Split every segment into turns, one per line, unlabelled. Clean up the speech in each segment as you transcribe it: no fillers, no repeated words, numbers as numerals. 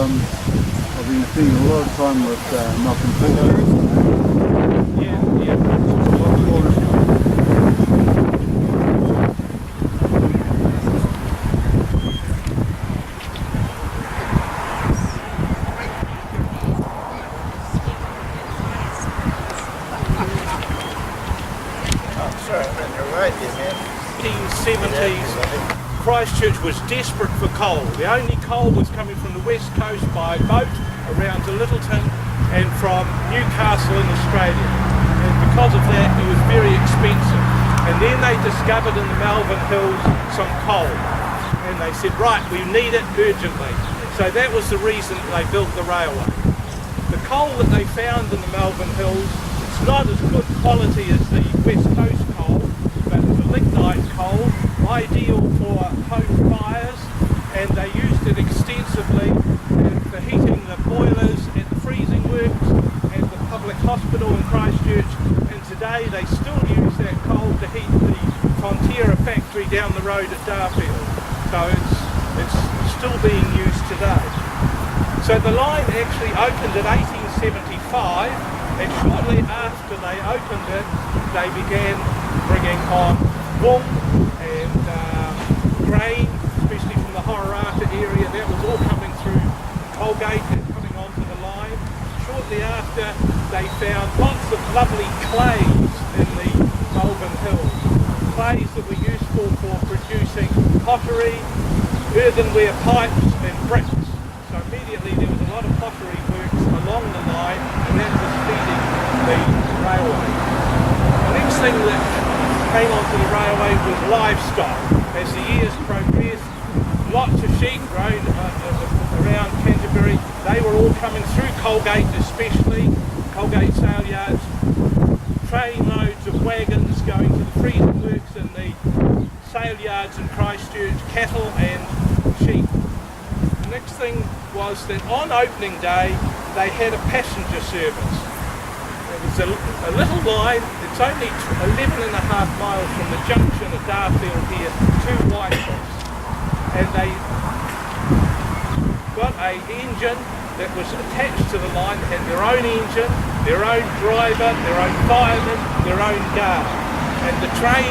I've been spending a lot of time with Malcolm Paul.
Sorry, I'm in the road there, man.
1970s, Christchurch was desperate for coal. The only coal was coming from the west coast by boat around to Littleton and from Newcastle in Australia. And because of that, it was very expensive. And then they discovered in the Melbourne Hills some coal. And they said, right, we need it urgently. So that was the reason they built the railway. The coal that they found in the Melbourne Hills, it's not as good quality as the west coast coal, but it's a lignite coal, ideal for home fires, and they used it extensively for heating the boilers at the freezing works and the public hospital in Christchurch. And today they still use that coal to heat the Fonterra factory down the road at Darfield. So it's still being used today. So the line actually opened in 1875, and shortly after they opened it, they began bringing on wool and grain, especially from the Hororata area. That was all coming through Colgate and coming onto the line. Shortly after, they found lots of lovely clays in the Melbourne Hills. Clays that were useful for producing pottery, earthenware pipes and bricks. So immediately there was a lot of pottery works along the line, and that was feeding the railway. The next thing that came onto the railway was livestock. As the years progressed, lots of sheep grown around Canterbury. They were all coming through Colgate, especially Colgate sale yards. Train loads of wagons going to the freezing works and the sale yards in Christchurch, cattle and sheep. The next thing was that on opening day they had a passenger service. It was a little line. It's only 11.5 miles from the junction at Darfield here to Whitehorse, and they got an engine that was attached to the line. They had their own engine, their own driver, their own fireman, their own guard, and the train,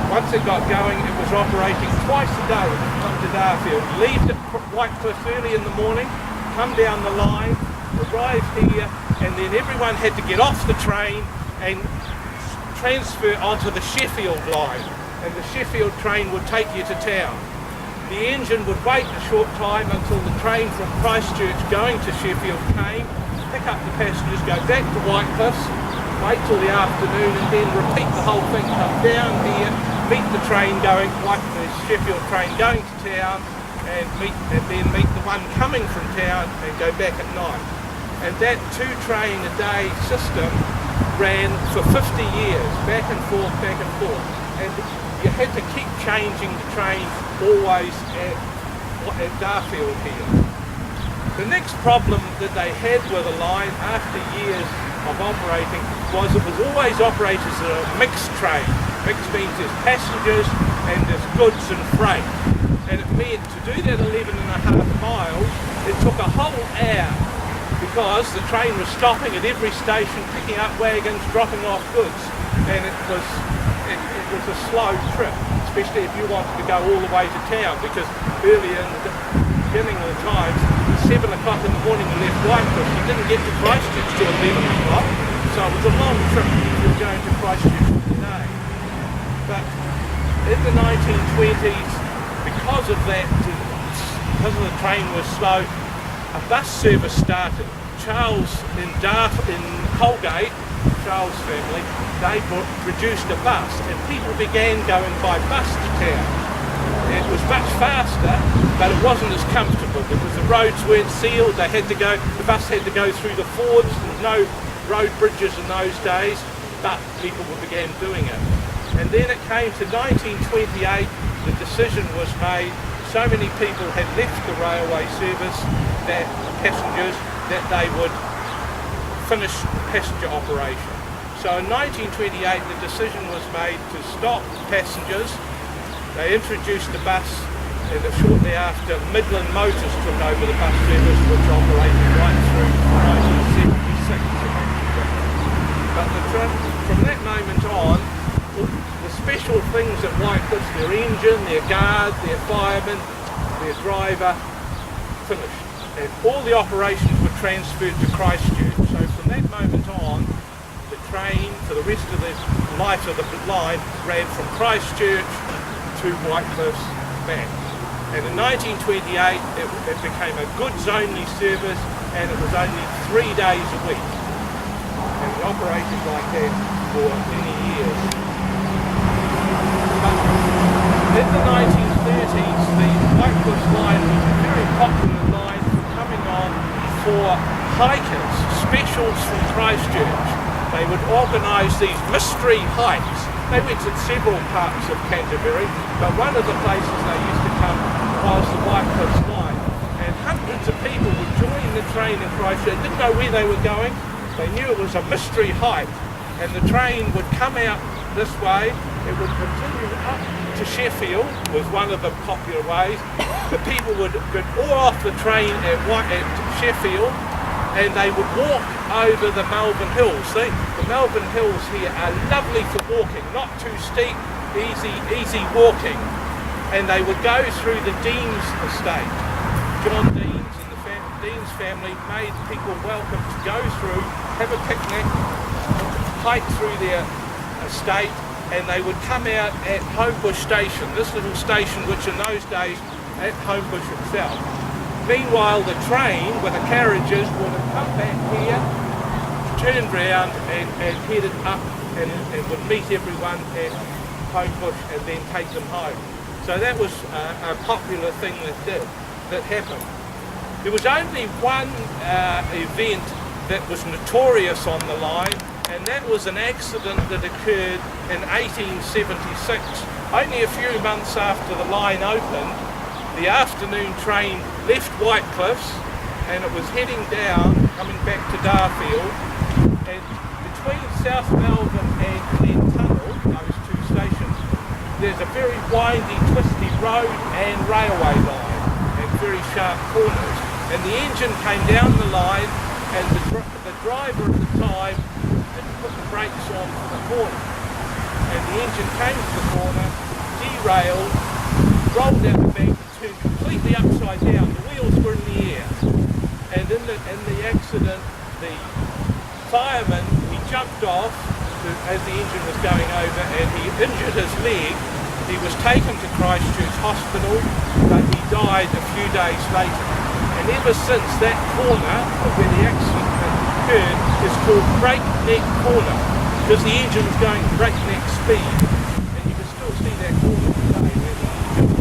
once it got going, it was operating twice a day to come to Darfield. Leave at Whitecliff early in the morning, come down the line, arrive here, and then everyone had to get off the train and transfer onto the Sheffield line, and the Sheffield train would take you to town. The engine would wait a short time until the train from Christchurch going to Sheffield came, pick up the passengers, go back to Whitecliff, wait till the afternoon, and then repeat the whole thing, come down here, meet the train going, the Sheffield train going to town, and then meet the one coming from town and go back at night. And that 2 train a day system ran for 50 years, back and forth, and you had to keep changing the train always at Darfield here. The next problem that they had with the line after years of operating was it was always operated as a mixed train. Mixed means there's passengers and there's goods and freight. And it meant to do that 11.5 miles, it took a whole hour, because the train was stopping at every station, picking up wagons, dropping off goods, and it was a slow trip, especially if you wanted to go all the way to town, because earlier in the beginning of the times, at 7 o'clock in the morning you left Whitecliff, you didn't get to Christchurch till 11 o'clock, so it was a long trip if you were going to Christchurch today. But in the 1920s, because of that, because of the train was slow, a bus service started. Charles in Colgate, Charles' family, they produced a bus, and people began going by bus to town. It was much faster, but it wasn't as comfortable because the roads weren't sealed. The bus had to go through the fords. There was no road bridges in those days, but people began doing it. And then it came to 1928, the decision was made, so many people had left the railway service, that passengers, that they would finish passenger operation. So in 1928 the decision was made to stop passengers. They introduced the bus and shortly after, Midland Motors took over the bus service, which operated right through 1976. But from that moment on, the special things at Whitecliff, their engine, their guard, their fireman, their driver, finished. And all the operations were transferred to Christchurch. So from that moment on, the train, for the rest of the life of the line, ran from Christchurch to Whitecliff's back. And in 1928, it became a goods-only service, and it was only 3 days a week. And it operated like that for many years. But in the 1930s, the Whitecliff line was a very popular line coming on for hikers, specials from Christchurch. They would organise these mystery hikes. They went to several parts of Canterbury, but one of the places they used to come was the Whitecliff line. And hundreds of people would join the train in Christchurch, didn't know where they were going. They knew it was a mystery hike, and the train would come out this way. It would continue up to Sheffield, was one of the popular ways. The people would get all off the train at Sheffield, and they would walk over the Melbourne Hills. The Melbourne Hills here are lovely for walking, not too steep, easy walking. And they would go through the Dean's estate. John Deans and the Dean's family made people welcome to go through, have a picnic, hike through their estate, and they would come out at Homebush station, this little station which in those days at Homebush itself. Meanwhile, the train with the carriages would have come back here, turned round and headed up and would meet everyone at Homebush and then take them home. So that was a popular thing that happened. There was only one event that was notorious on the line, and that was an accident that occurred in 1876. Only a few months after the line opened, the afternoon train left Whitecliffs and it was heading down, coming back to Darfield, and between South Melbourne and Glen Tunnel, those two stations, there's a very windy, twisty road and railway line and very sharp corners. And the engine came down the line, and the driver at the time didn't put the brakes on for the corner. And the engine came to the corner, derailed, rolled out the bank, and turned completely upside down. The wheels were in the air. And in the accident, the fireman, he jumped off as the engine was going over, and he injured his leg. He was taken to Christchurch Hospital, but he died a few days later. And ever since, that corner of where the accident occurred is called Breakneck Corner, because the engine was going breakneck speed. And you can still see that corner today where the engine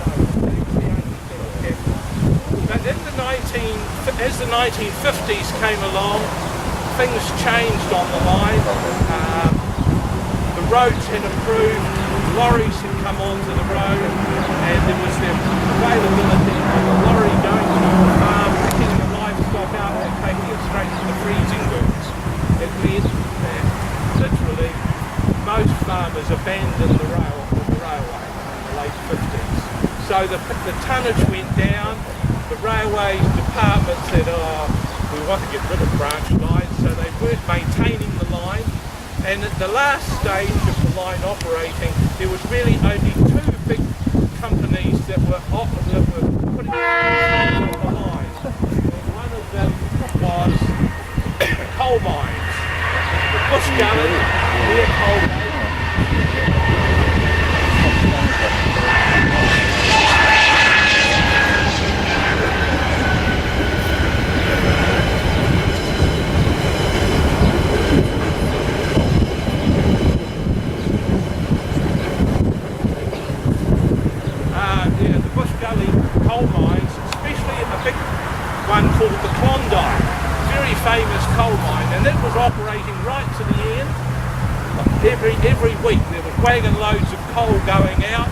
comes over. That's the only thing that happened. But as the 1950s came along, things changed on the line. The roads had improved, lorries had come onto the road, and there was the availability of a lorry going to a farm, picking the livestock up and taking it straight to the freezing booths. It meant that literally most farmers abandoned the railway in the late 50s. So the tonnage went down. The railway department said, we want to get rid of branch lines, so they weren't maintaining the line. And at the last stage of the line operating, there was really only two big companies that were putting on the line. And one of them was coal mines. The Bush Gully, near coal mines. Coal mines, especially a big one called the Klondike, very famous coal mine, and it was operating right to the end. Every week there was wagon loads of coal going out,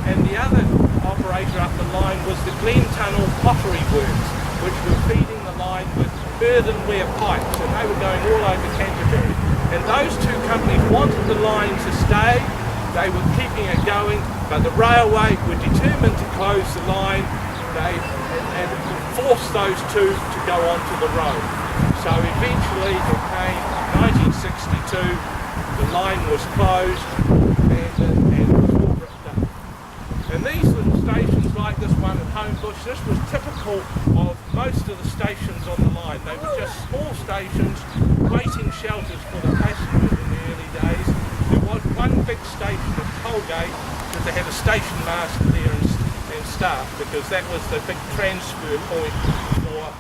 and the other operator up the line was the Glen Tunnel Pottery Works, which were feeding the line with earthenware pipes, and they were going all over Canterbury. And those two companies wanted the line to stay. They were keeping it going, But the railway were determined to close the line and force those two to go onto the road. So eventually it came 1962, the line was closed and it was all ripped up. And these little stations like this one at Homebush, this was typical of most of the stations on the line. They were just small stations, waiting shelters for the passengers in the early days. There was one big station at Colgate because they had a station master there and staff, because that was the big transfer point for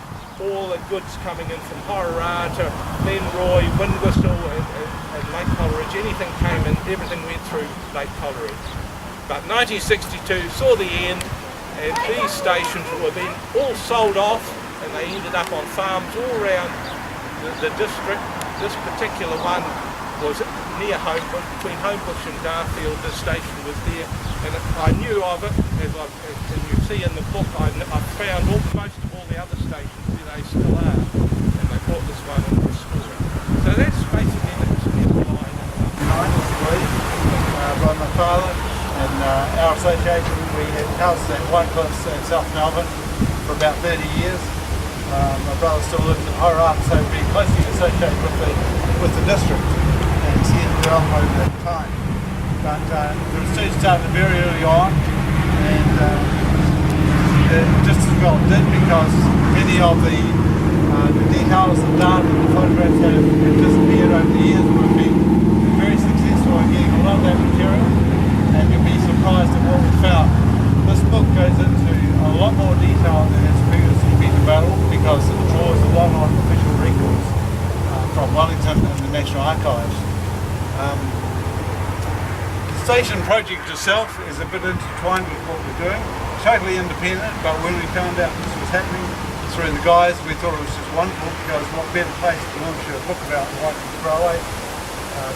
all the goods coming in from Hororata, Glenroy, Windwhistle and Lake Coleridge. Anything came in, everything went through Lake Coleridge. But 1962 saw the end, and these stations were then all sold off, and they ended up on farms all around the district. This particular one was near Homebush, between Homebush and Darfield. This station was there, and I knew of it, as you see in the book. I found most of all the other stations where they still are, and they brought this one and restored it. So that's basically the history of the line.
Mine was agreed by my father, and our association, we had houses at White Cliffs in South Melbourne for about 30 years. My brother still lived in Hororata, so we closely associated with the district and see it develop over that time. But the research started very early on, and just as well it did, because many of the details and data and the photographs that have disappeared over the years. We've been very successful in getting a lot of that material, and you'll be surprised at what we found. This book goes into a lot more detail than has previously been available, because it draws a lot on official records from Wellington and the National Archives. The station project itself is a bit intertwined with what we're doing, totally independent, but when we found out this was happening through the guys, we thought it was just wonderful, because what better place to launch a book about the White Cliffs Railway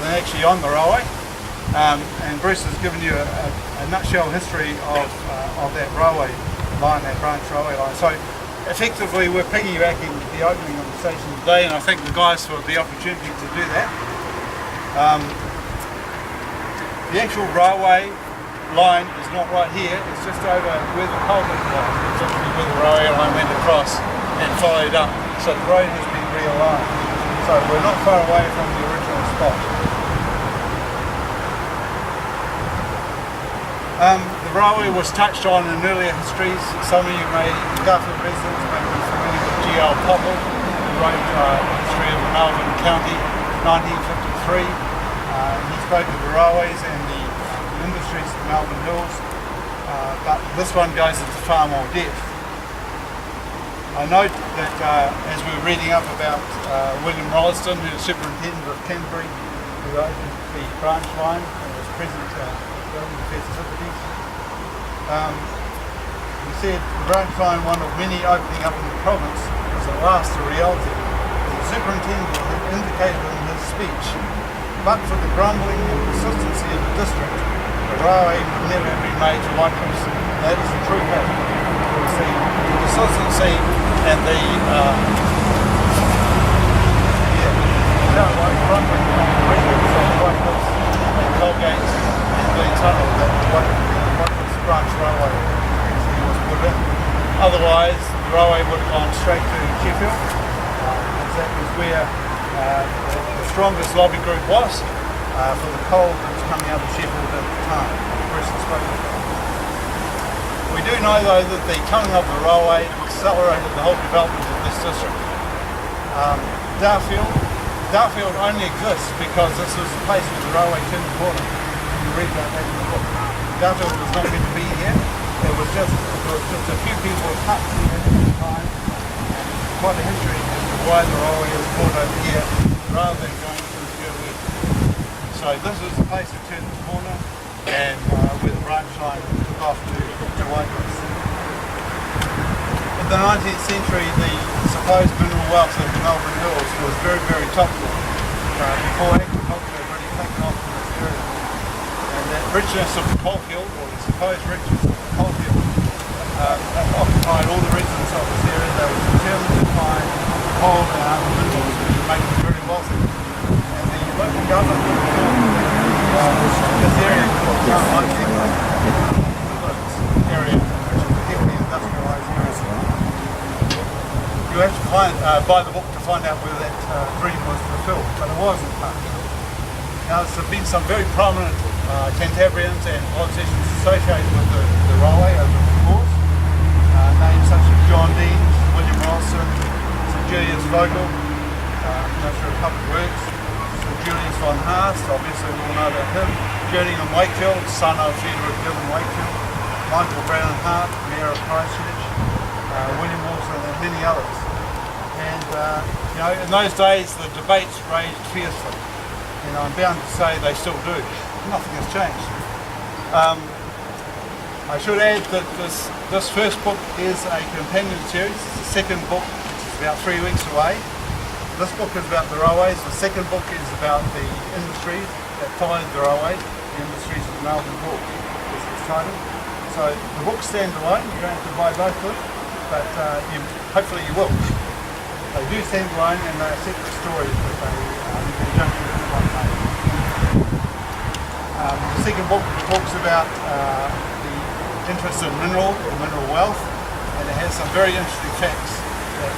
than actually on the railway. And Bruce has given you a nutshell history of that railway line, that branch railway line. So effectively we're piggybacking the opening of the station today, and I thank the guys for the opportunity to do that. The actual railway line is not right here, it's just over where the culvert was. It's actually where the railway line went across and followed up. So the road has been realigned. So we're not far away from the original spot. The railway was touched on in earlier histories. Some of you Darfield residents may be familiar with G.L. Popple, who wrote History of Melbourne County, 1953. He spoke of the railways and the industries of the Melbourne Hills, but this one goes into far more depth. I note that as we were reading up about William Rolleston, who was superintendent of Canterbury, who opened the branch line and was present building the festivities, he said the branch line, one of many opening up in the province, was at last a reality. The superintendent had indicated in his speech, but for the grumbling and persistency of the district, the railway would never have been made to White Cliffs. That is the true fact. It was the persistency and the grumbling and the residents of White Cliffs and Colgate and Glen Tunnel that the White Cliffs branch railway was put in. Otherwise, the railway would have gone straight to Sheffield, as that was where the strongest lobby group was for the coal that was coming out of Sheffield at the time. Bruce spoke of that. We do know though that the coming of the railway accelerated the whole development of this district. Darfield only exists because this was the place where the railway turned the corner. You read about that in the book. Darfield was not meant to be here. There was just a few people cut here at the time, and quite a history as to why the railway was brought over here rather than going through the early. So this was the place that turned the corner, and where the branch line took off to White Cliffs. In the 19th century, the supposed mineral wealth of the Melbourne Hills was very, very topical before agriculture had really taken off in this area. And that richness of the coalfield, or the supposed richness of the coalfield, occupied all the residents of this area. They were determined to find coal and other minerals which would make them very wealthy. And the local government thought that this area called Untitled Chapter area, which is a heavily industrialised area. You have to buy the book to find out whether that dream was fulfilled, but it wasn't. Now, there's been some very prominent Cantabrians and politicians associated with the railway over the course. Names such as John Dean, William Rawson, Sir Julius Vogel, Minister of Public Works, Sir Julius von Haast, obviously we all know about him, Jerningham Wakefield, son of Frederick Gibbon Wakefield, Michael Brown Hart, Mayor of Christchurch, William Wilson and many others. And you know, in those days the debates raged fiercely. And I'm bound to say they still do. Nothing has changed. I should add that this first book is a companion series. It's the second book, which is about 3 weeks away. This book is about the railways. The second book is about the industries that followed the railways, the industries of the Melbourne Port, is its title. So the books stand alone. You don't have to buy both of them, but hopefully you will. They do stand alone and they are separate stories, but they in conjunction with one name. The second book talks about the interest in mineral or mineral wealth, and it has some very interesting facts that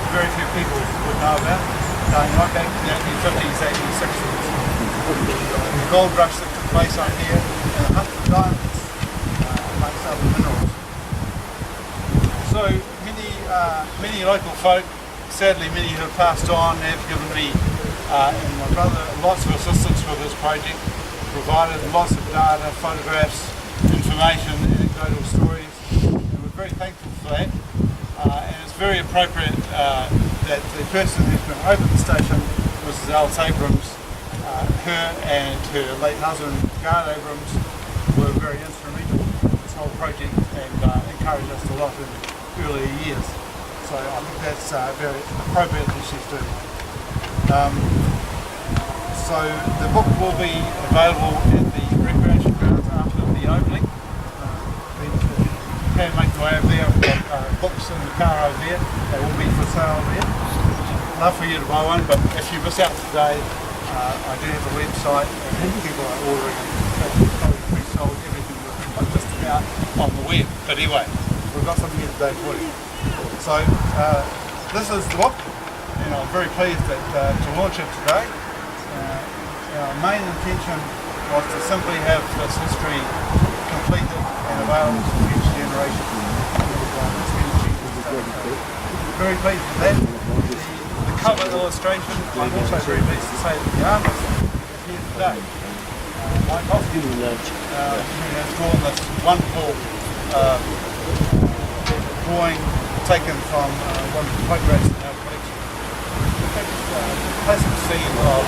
very few people would know about, going right back to the 1850s, 1860s. The gold rush that took place on here, and the hunt for diamonds, amongst other minerals. So many local folk, sadly many who have passed on, have given me and my brother lots of assistance with this project, provided lots of data, photographs, information, anecdotal stories, and we're very thankful for that. And it's very appropriate that the person who's going to open the station, Mrs. Alice Abrams, her and her late husband, Garth Abrams, were very instrumental in this whole project and encouraged us a lot in earlier years. So I think that's very appropriate that she's doing that. So the book will be available at the recreation grounds after the opening. You can make your way over there. We've got books in the car over there. They will be for sale there. I'd love for you to buy one, but if you miss out today, I do have a website and people are ordering it. It's pre-sold, everything is just about on the web. But anyway, we've got something here today for you. So this is the book, and I'm very pleased that, to launch it today. Our main intention was to simply have this history completed and available to future generations. Very pleased with that. The cover illustration, I'm also very pleased to say that the artist is here today. Mike Hoskins, who has drawn this wonderful drawing taken from one of the photographs in our collection. Classic scene of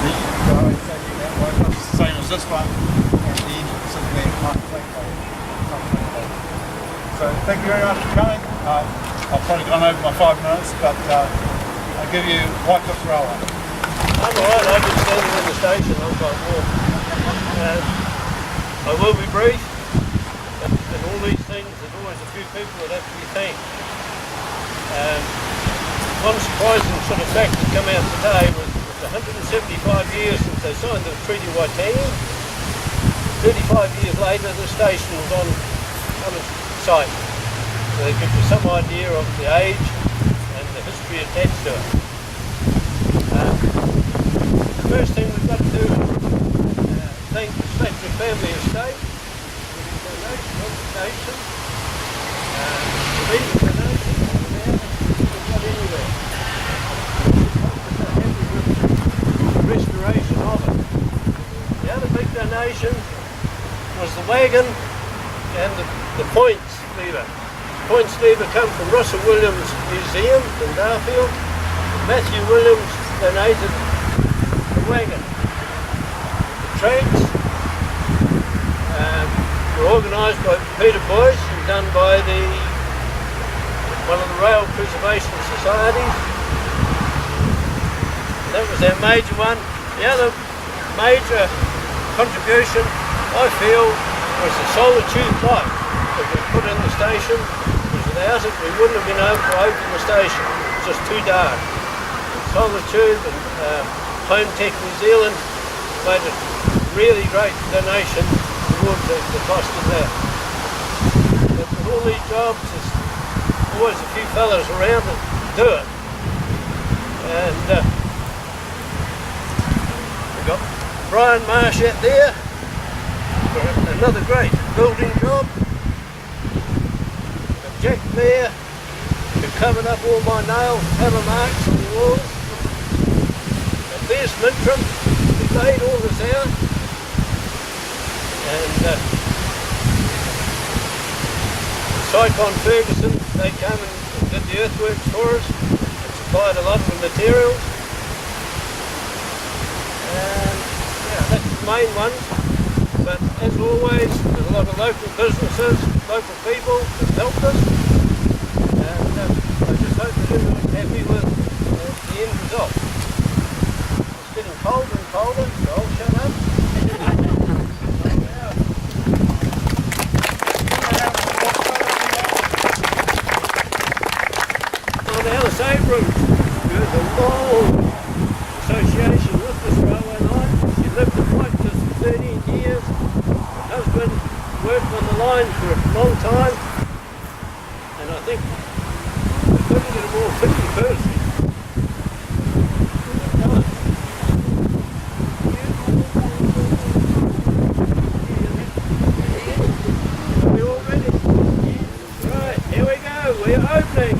the railway station that way, much the same as this one, and the engine sitting there behind the So thank you very much for coming. I've probably gone over my 5 minutes, but I'll give you Wycliffe Railway.
I'm alright, I've been standing in the station, I've got warm. I will be brief, and all these things, there's always a few people that have to be thanked. One surprising sort of fact that come out today was 175 years since they signed the Treaty of Waitangi. 35 years later the station was on its site. So they give you some idea of the age and the history attached to it. The first thing we've got to do is thank the Slattery family estate for the donation of the station. The leading donation we've got anywhere. Restoration of it. The other big donation was the wagon and the points lever. Points lever come from Russell Williams Museum in Darfield. Matthew Williams donated the wagon. The trains were organised by Peter Boyce and done by one of the rail preservation societies. That was our major one. The other major contribution, I feel, was the solar tube light that we put in the station. Because without it, we wouldn't have been able to open the station. It was just too dark. And solar tube and Home Tech New Zealand made a really great donation to towards the cost of that. But with all these jobs, there's always a few fellas around that do it. And we've got Brian Marsh out there for another great building job. We've got Jack there who covered up all my nail hammer marks on the walls. And there's Mintram, who laid all this out. And Cyclone Ferguson, they came and did the earthworks for us and supplied a lot of the materials. And yeah, that's the main ones. But as always, there's a lot of local businesses, local people that helped us. And I just hope that everyone's happy with the end result. It's getting colder and colder, so I'll shut up. Same route. There's a long association with this railway line. She lived in White for 13 years. Her husband worked on the line for a long time. And I think they couldn't get a more fitting person. Are we all ready? Right, here we go. We're opening.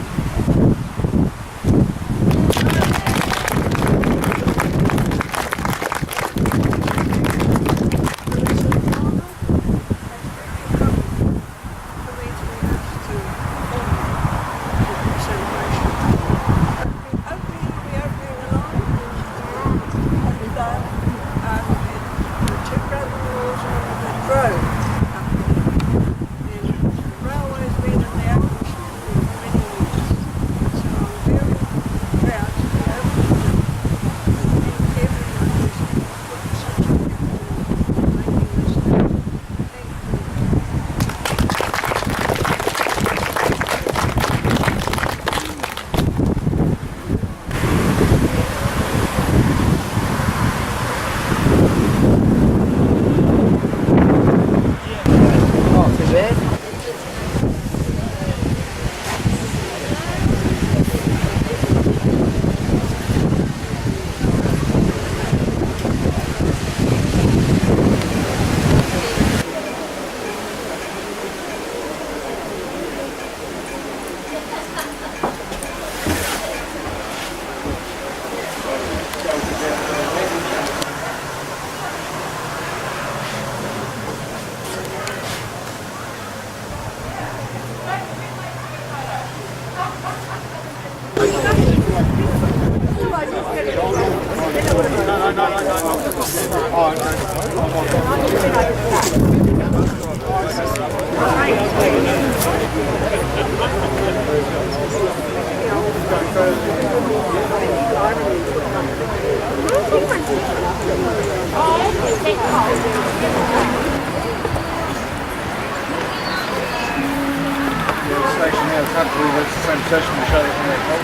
Station now, it's hard to believe it's the same station we showed us on that pole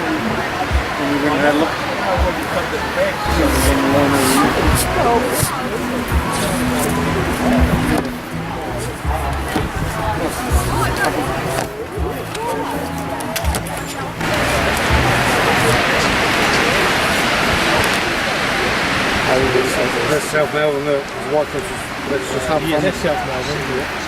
when we went and had a look. That's South Melbourne, the White Cliff, that's just up from.
Yeah, that's South Melbourne. Yeah.